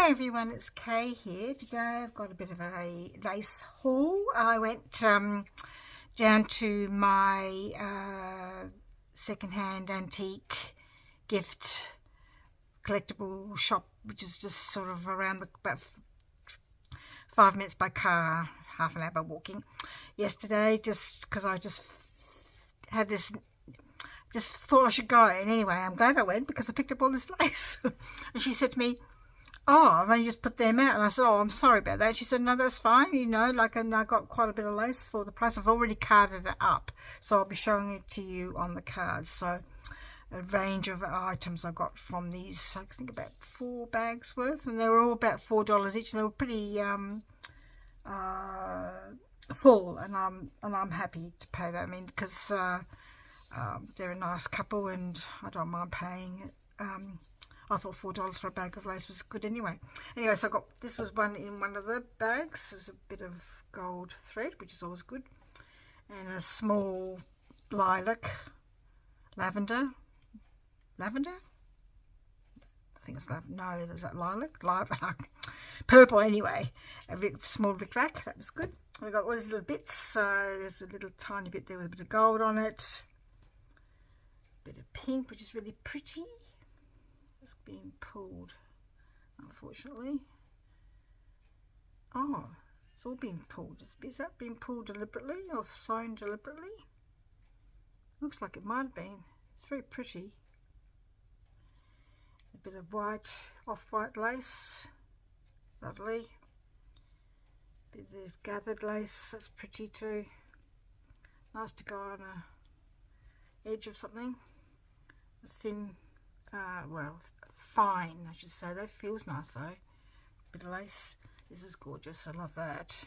Hi everyone, it's Kay here. Today I've got a bit of a lace haul. I went down to my second-hand antique gift collectible shop, which is just sort of around about 5 minutes by car, half an hour by walking. Yesterday, just because I just had this, just thought I should go. And anyway, I'm glad I went because I picked up all this lace. And she said to me, "Oh, I've only just put them out." And I said, "Oh, I'm sorry about that." She said, "No, that's fine, and I got quite a bit of lace for the price. I've already carded it up, so I'll be showing it to you on the card." So a range of items I got from these, I think about 4 bags worth, and they were all about $4 each, and they were pretty full, and I'm happy to pay that. I mean, because they're a nice couple, and I don't mind paying it. I thought $4 for a bag of lace was good anyway. Anyway, so I got, this was one in one of the bags. It was a bit of gold thread, which is always good. And a small lavender? I think it's lavender. No, is that lilac? Purple anyway. A small Ric Rac, that was good. We got all these little bits. So there's a little tiny bit there with a bit of gold on it. A bit of pink, which is really pretty. It's being pulled, unfortunately. Oh, it's all being pulled. Is that being pulled deliberately or sewn deliberately? Looks like it might have been. It's very pretty. A bit of white, off-white lace. Lovely. A bit of gathered lace. That's pretty too. Nice to go on a edge of something. A thin, well, fine, I should say. That feels nice though. Bit of lace. This is gorgeous. I love that.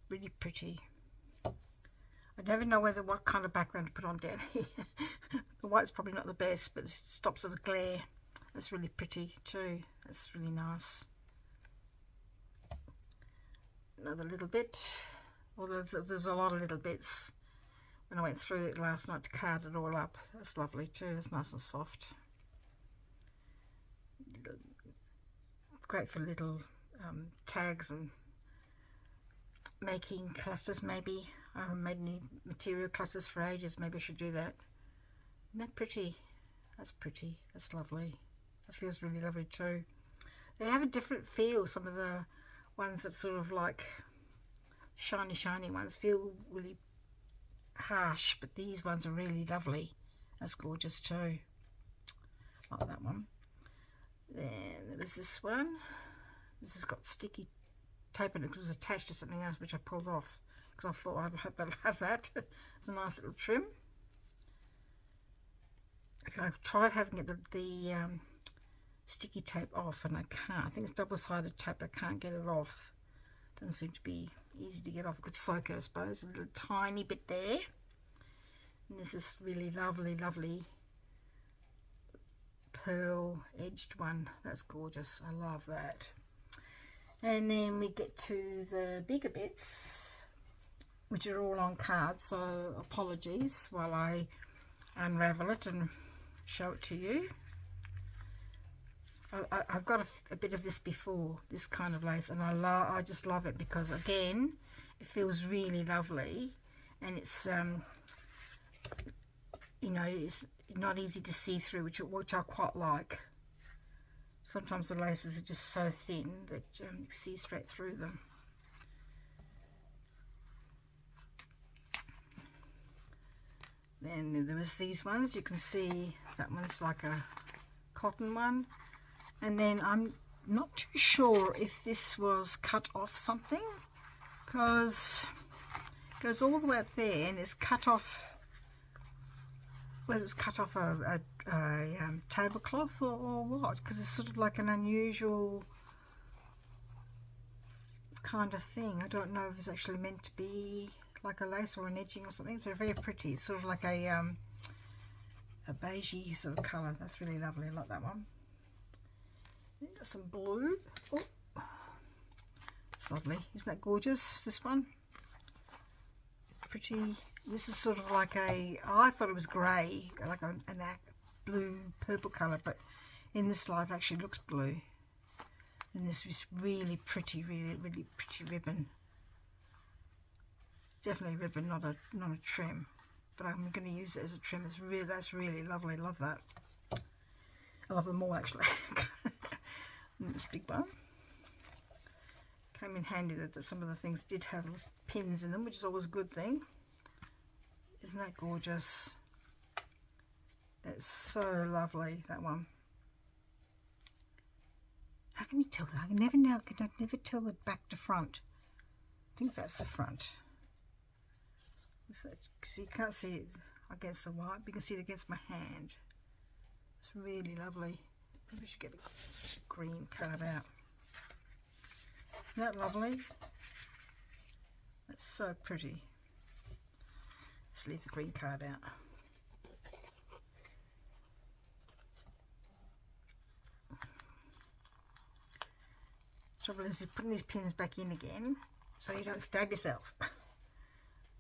Really pretty. I never know what kind of background to put on down here. The white's probably not the best, but it stops the glare. That's really pretty too. That's really nice. Another little bit. Although there's a lot of little bits. When I went through it last night to card it all up. That's lovely too. It's nice and soft. Great for little tags and making clusters maybe. I haven't made any material clusters for ages. Maybe I should do that. Isn't that pretty? That's pretty. That's lovely. That feels really lovely too. They have a different feel. Some of the ones that sort of like shiny ones feel really harsh, but these ones are really lovely. That's gorgeous too. Like that one. Then there's this one. This has got sticky tape and it was attached to something else which I pulled off because I thought I'd have that. It's a nice little trim. I've tried having the sticky tape off and I can't. I think it's double-sided tape. I can't get it off. Doesn't seem to be easy to get off. I could soak it, I suppose. A little tiny bit there. And there's this really lovely pearl edged one. That's gorgeous. I love that. And then we get to the bigger bits, which are all on cards, so apologies while I unravel it and show it to you. I've got a bit of this before, this kind of lace, and I just love it because again it feels really lovely, and it's it's not easy to see through, which I quite like. Sometimes the laces are just so thin that you see straight through them. Then there was these ones. You can see that one's like a cotton one. And then I'm not too sure if this was cut off something, because it goes all the way up there and it's cut off, whether it's cut off a tablecloth or what, because it's sort of like an unusual kind of thing. I don't know if it's actually meant to be like a lace or an edging or something. They're very pretty. It's sort of like a beigey sort of colour. That's really lovely. I like that one. Got some blue. Oh, it's lovely. Isn't that gorgeous? This one. Pretty. This is sort of like I thought it was grey, like a blue purple colour, but in this light it actually looks blue. And this is really pretty, really pretty ribbon. Definitely ribbon, not a trim. But I'm going to use it as a trim. That's really lovely. Love that. I love them all actually. And this big one came in handy that some of the things did have pins in them, which is always a good thing. Isn't that gorgeous? It's so lovely, that one. How can you tell that? I can never tell the back to front. I think that's the front. So you can't see it against the white, but you can see it against my hand. It's really lovely. Maybe we should get a green card out. Isn't that lovely? That's so pretty. Let's leave the green card out. Trouble is, you're putting these pins back in again so you don't stab yourself.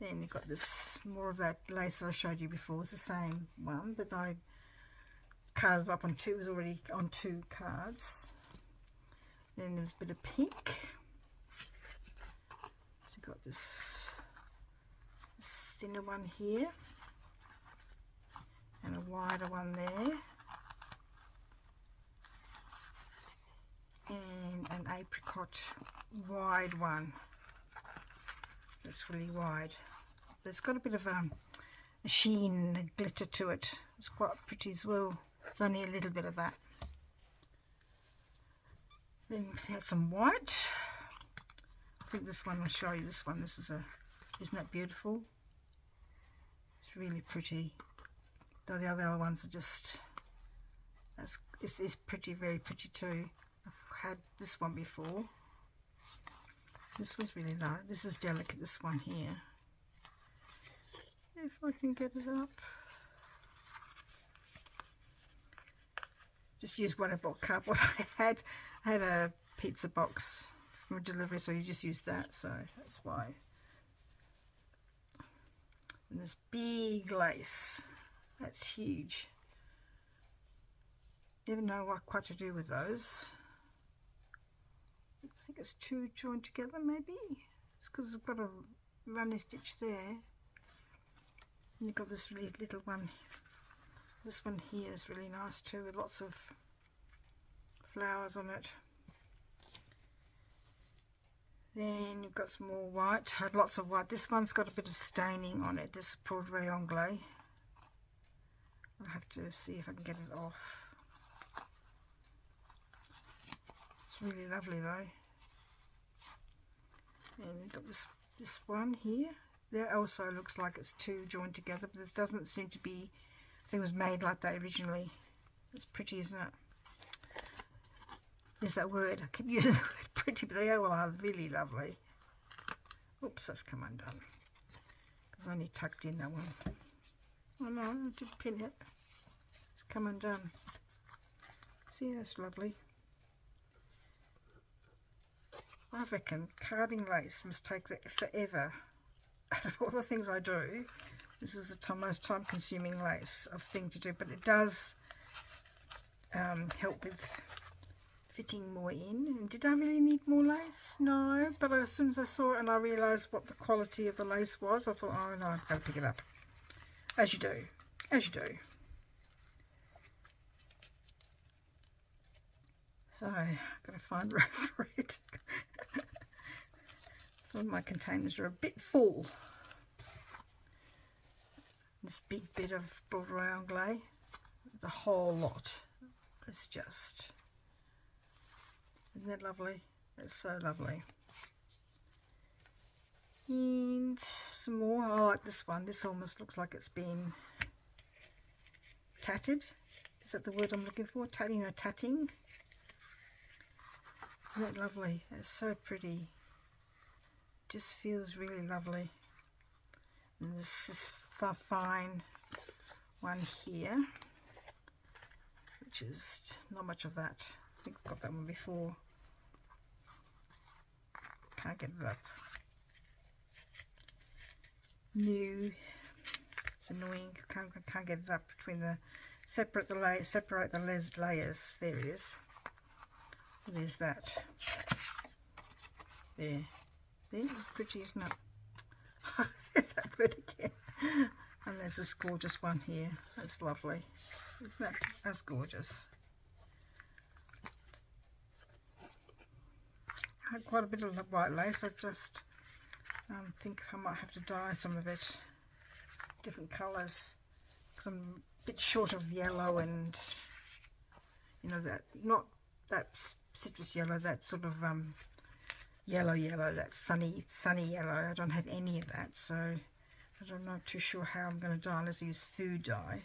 Then you've got this more of that lace that I showed you before. It's the same one, but I carded up on two. It was already on 2 cards. Then there's a bit of pink. So you've got this thinner one here and a wider one there, and an apricot wide one. That's really wide. But it's got a bit of a sheen, a glitter to it. It's quite pretty as well. It's only a little bit of that. Then we had some white. I think this one, I'll show you this one. Isn't that beautiful? It's really pretty. Though the other ones are just, it's pretty, very pretty too. I've had this one before. This was really light. This is delicate, this one here. If I can get it up. Just use what I bought, cardboard I had. I had a pizza box from a delivery, so you just use that, so that's why. And this big lace. That's huge. Never know what quite to do with those. I think it's 2 joined together maybe. It's because I've got a running stitch there. And you've got this really little one. This one here is really nice too, with lots of flowers on it. Then you've got some more white. I had lots of white. This one's got a bit of staining on it. This is broderie anglais. I'll have to see if I can get it off. It's really lovely though. And you've got this one here. That also looks like it's 2 joined together, but this doesn't seem to be, I think it was made like that originally. It's pretty, isn't it? There's that word. I keep using the word pretty, but they all are really lovely. Oops, that's come undone. Because I only tucked in that one. Oh no, I did pin it. It's come undone. See, that's lovely. I reckon carding lace must take forever. Out of all the things I do, this is the most time-consuming lace of thing to do, but it does help with fitting more in. And did I really need more lace? No, but as soon as I saw it and I realised what the quality of the lace was, I thought, oh no, I've got to pick it up. As you do, as you do. So I've got to find room for it. Some of my containers are a bit full. This big bit of broderie anglais, the whole lot. It's just, isn't that lovely? It's so lovely. And some more. I like this one. This almost looks like it's been tatted. Is that the word I'm looking for? Tatting or tatting? Isn't that lovely? It's so pretty. Just feels really lovely. And this is the fine one here, which is not much of that. I think I've got that one before. Can't get it up. New. It's annoying. Can't get it up between the separate the layers. There it is. There's that. There. There, pretty, isn't it? There's that bird again. And there's this gorgeous one here. That's lovely. Isn't that? That's gorgeous. I had quite a bit of white lace. I just think I might have to dye some of it different colours, because I'm a bit short of yellow, and you know, that, not that citrus yellow, that sort of yellow, that sunny yellow. I don't have any of that, so I'm not too sure how I'm going to dye. Let's use food dye.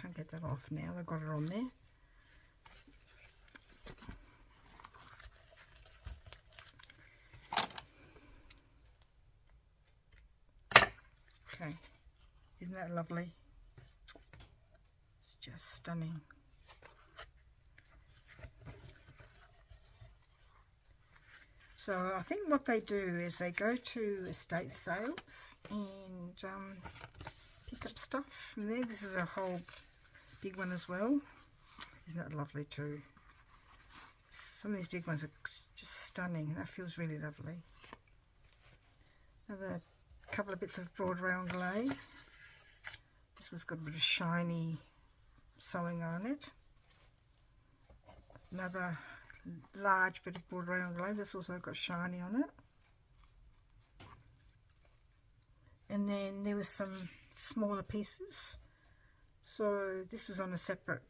Can't get that off now. I've got it on there. Okay, isn't that lovely? It's just stunning. So I think what they do is they go to estate sales and pick up stuff from there. This is a whole big one as well. Isn't that lovely too? Some of these big ones are just stunning. That feels really lovely. Another couple of bits of broad round glaze. This one's got a bit of shiny sewing on it. Another large bit of broad round glaze. That's also got shiny on it. And then there was some smaller pieces. So this was on a separate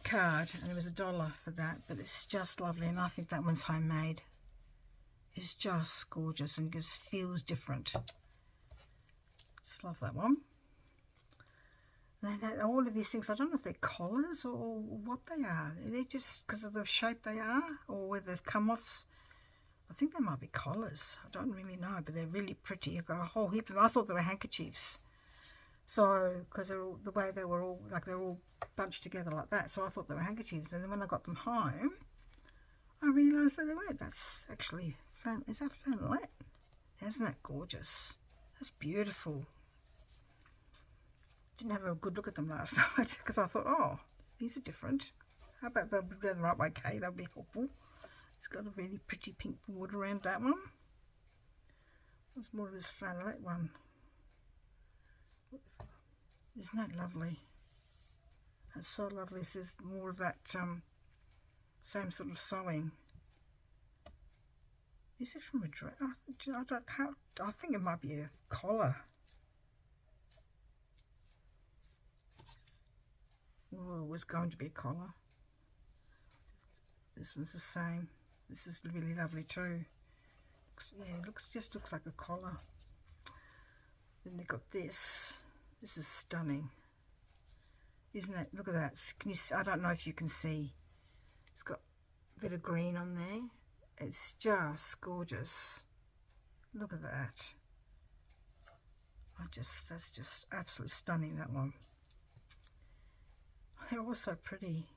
card, and it was $1 for that. But it's just lovely, and I think that one's homemade. It's just gorgeous and just feels different. Just love that one. And they had all of these things. I don't know if they're collars or what they are. They're just because of the shape they are, or whether they've come off. I think they might be collars. I don't really know, but they're really pretty. I've got a whole heap of them. I thought they were handkerchiefs. So, because the way they were all, like they're all bunched together like that. So I thought they were handkerchiefs. And then when I got them home, I realised that they weren't. That's actually, is that flannelette? Isn't that gorgeous? That's beautiful. Didn't have a good look at them last night because I thought, oh, these are different. How about they'll be the right way? Okay, that'll be helpful. It's got a really pretty pink border around that one. There's more of this flannelette one. Isn't that lovely? That's so lovely. This is more of that same sort of sewing. Is it from a dress? I think it might be a collar. Oh, it was going to be a collar. This one's the same. This is really lovely too. Yeah, it just looks like a collar. Then they got this. This is stunning, isn't it? Look at that. Can you see? I don't know if you can see. It's got a bit of green on there. It's just gorgeous. Look at that. That's just absolutely stunning, that one. They're all so pretty.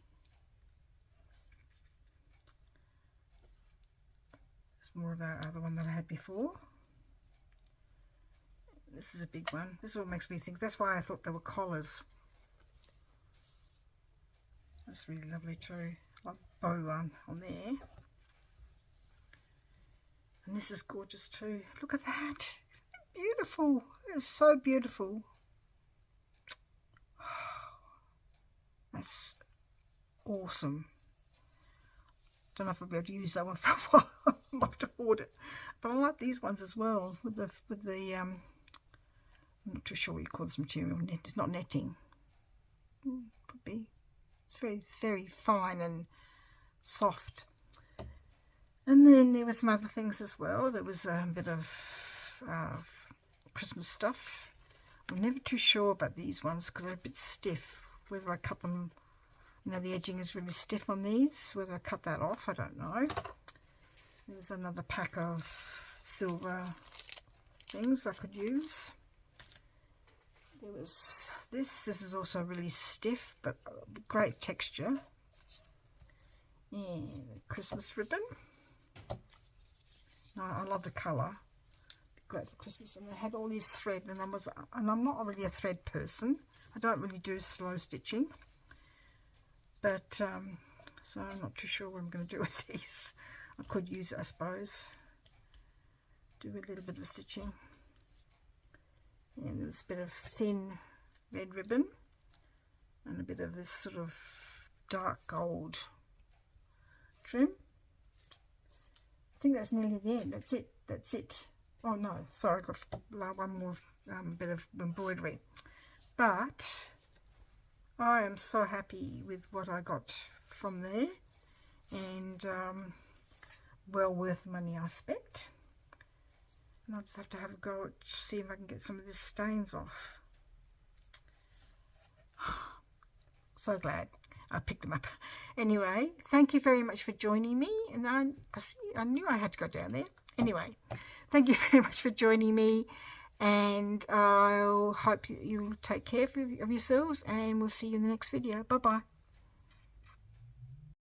There's more of that other one that I had before. This is a big one. This all makes me think. That's why I thought they were collars. That's really lovely too. Like bow one on there. And this is gorgeous too. Look at that. Isn't it beautiful? It's so beautiful. That's awesome. Don't know if I'll be able to use that one for a while. I'll have to hoard it. But I like these ones as well with the I'm not too sure what you call this material. It's not netting. Could be. It's very, very fine and soft. And then there was some other things as well. There was a bit of Christmas stuff. I'm never too sure about these ones because they're a bit stiff. Whether I cut them, you know, the edging is really stiff on these. Whether I cut that off, I don't know. There's another pack of silver things I could use. There was this. This is also really stiff, but great texture. And Christmas ribbon. I love the colour. Great for Christmas. And they had all these thread, and I'm not really a thread person. I don't really do slow stitching. but so I'm not too sure what I'm going to do with these. I could use it, I suppose. Do a little bit of stitching, and this bit of thin red ribbon, and a bit of this sort of dark gold trim. I think that's nearly the end. That's it. That's it. Oh no, sorry, I've got one more bit of embroidery. But I am so happy with what I got from there, and well worth the money I spent. And I'll just have to have a go at see if I can get some of these stains off. So glad I picked them up. Anyway, thank you very much for joining me, and I knew I had to go down there. Anyway, thank you very much for joining me, and I hope you'll take care of yourselves, and we'll see you in the next video. Bye bye.